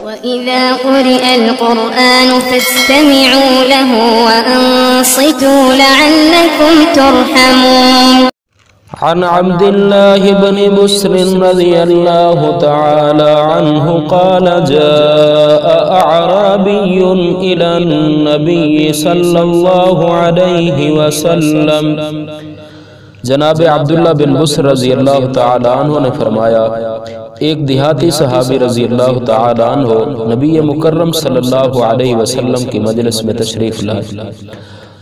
وَإِذَا قُرِئَ الْقُرْآنُ فَاسْتَمِعُوا لَهُ وَأَنصِتُوا لَعَلَّكُمْ تُرْحَمُونَ عن عبد الله بن بسر رضي الله تعالى عنه قال جاء أعرابي إلى النبي صلى الله عليه وسلم جناب عبداللہ بن بسر رضی اللہ تعالی عنہ نے فرمایا ایک دیہاتی صحابی رضی اللہ تعالی عنہ نبی مکرم صلی اللہ علیہ وسلم کی مجلس میں تشریف لائے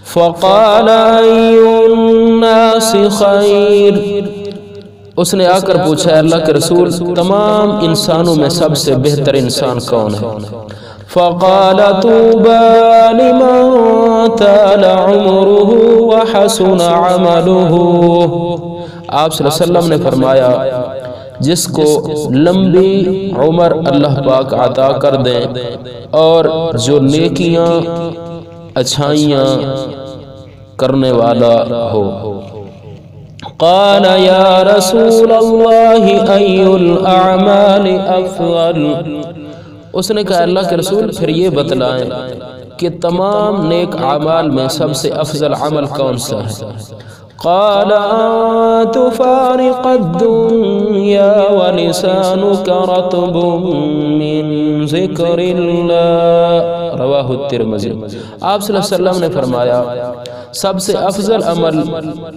فقال ای الناس خیر اس نے آ کر پوچھا اللہ کے رسول تمام انسانوں میں سب سے بہتر انسان کون ہے فقال طوبى لمن طال عمره وحسن عمله آپ صلی اللہ علیہ وسلم نے فرمایا جس کو لمبی عمر اللہ پاک عطا کر دیں اور جو نیکیاں اچھائیاں کرنے والا ہو قال یا رسول اللہ ای الاعمال افضل اس نے کہا اللہ کے رسول پھر یہ بتلائیں کہ تمام نیک اعمال میں سب سے افضل عمل کون سا ہے قال ان تفارق الدنيا ولسانك رطب من ذکر اللہ رواہ الترمذی آپ صلی اللہ علیہ وسلم نے فرمایا سب سے افضل عمل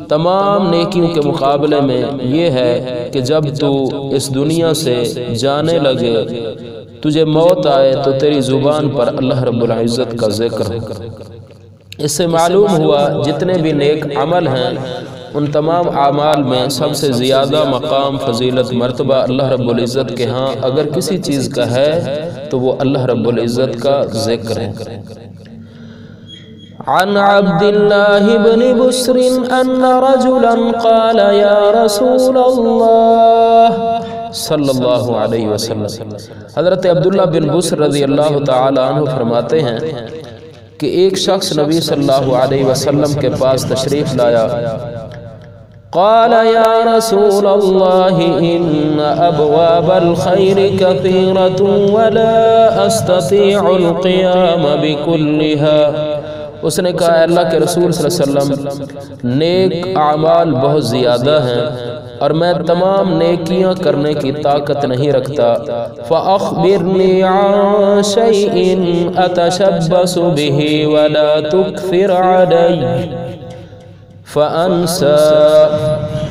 تمام نیکیوں کے مقابلے میں یہ ہے کہ جب تو اس دنیا سے جانے لگے تجھے موت آئے تو تیری زبان پر اللہ رب العزت کا ذکر ہو اس سے معلوم ہوا جتنے بھی نیک عمل ہیں ان تمام اعمال میں سب سے زیادہ مقام فضیلت مرتبہ اللہ رب العزت کے ہاں اگر کسی چیز کا ہے تو وہ اللہ رب العزت کا ذکر ہے عن عبد الله بن بسر أن رجلا قال يا رسول الله صلی اللہ علیہ وسلم حضرت عبداللہ بن بسر رضی اللہ تعالی عنہ فرماتے ہیں کہ ایک شخص نبی صلی اللہ علیہ وسلم کے پاس تشریف لایا قال یا رسول اللہ ان ابواب الخیر کثیرة ولا استطیع القیام بکلها اس نے کہا اللہ کے رسول صلی اللہ علیہ وسلم نیک اعمال بہت زیادہ ہیں اور میں تمام نیکیاں کرنے کی طاقت نہیں رکھتا فَأَخْبِرْنِي عَنْ شَيْءٍ أَتَشَبَّسُ بِهِ وَلَا تُكْثِرْ عَلَيْهِ فَأَنْسَى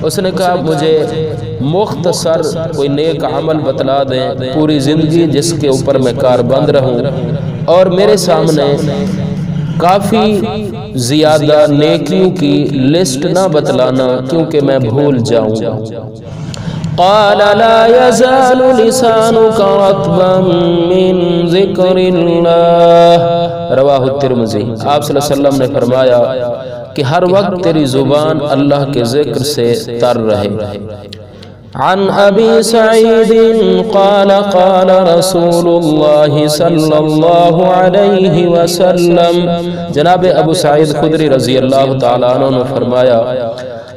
اس نے کہا مجھے مختصر کوئی نیک عمل بتلا دیں پوری زندگی جس کے اوپر میں کاربند رہوں اور میرے سامنے کافی زیادہ نیکیوں کی لسٹ نہ بتلانا کیونکہ میں بھول جاؤں قال لا يزال لسانك رطبا من ذکر اللہ رواہ الترمذی آپ صلی اللہ علیہ وسلم نے فرمایا کہ ہر وقت تیری زبان اللہ کے ذکر سے تر رہے عن ابی سعید قال قال رسول اللہ صلی اللہ علیہ وسلم جناب ابو سعید خدری رضی اللہ تعالیٰ عنہ نے فرمایا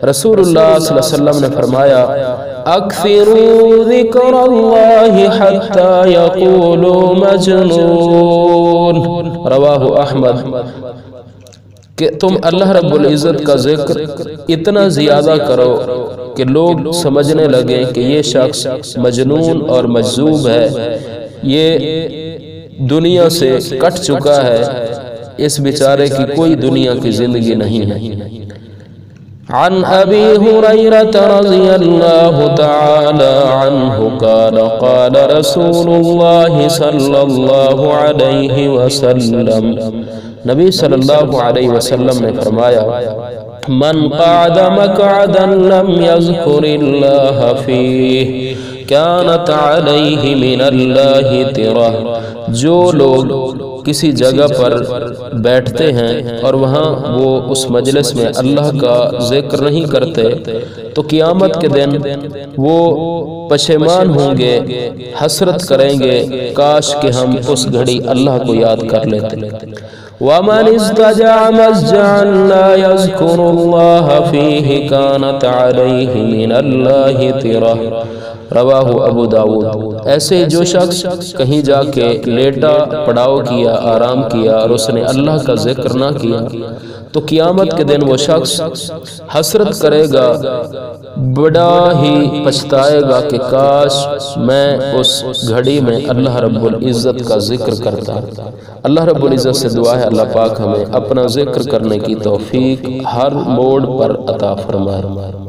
رسول اللہ صلی اللہ علیہ وسلم نے فرمایا اکثروا ذکر اللہ حتی یقولوا مجنون رواہ احمد کہ تم اللہ رب العزت کا ذکر اتنا زیادہ کرو کہ لوگ سمجھنے لگیں کہ یہ شخص مجنون اور مجذوب ہے یہ دنیا سے کٹ چکا ہے اس بیچارے کی کوئی دنیا کی زندگی نہیں ہے عن ابی ہریرہ رضی اللہ تعالی عنہ قال قال رسول اللہ صلی اللہ علیہ وسلم نبی صلی اللہ علیہ وسلم نے فرمایا من قعد مقعدا لم يذكر الله فيه كانت عليه من الله ترہ جو لوگ کسی جگہ پر بیٹھتے ہیں اور وہاں وہ اس مجلس میں اللہ کا ذکر نہیں کرتے تو قیامت کے دن وہ پشیمان ہوں گے حسرت کریں گے کاش کہ ہم اس گھڑی اللہ کو یاد کر لیتے وَمَنِ اسْتَجَعَ مَسْجَعًا لَا يَذْكُرُ اللَّهَ فِيهِ كَانَتْ عَلَيْهِ مِنَ اللَّهِ تِرَةٌ رواہ ابو داود۔ ایسے جو شخص کہیں جا کے لیٹا پڑاؤ کیا، آرام کیا اور اس نے اللہ کا ذکر نہ کیا تو قیامت کے دن وہ شخص حسرت کرے گا، بڑا ہی پچھتائے گا کہ کاش میں اس گھڑی میں اللہ رب العزت کا ذکر کرتا۔ اللہ رب العزت سے دعا ہے اللہ پاک ہمیں اپنا ذکر کرنے کی توفیق ہر موڑ پر عطا فرمائے۔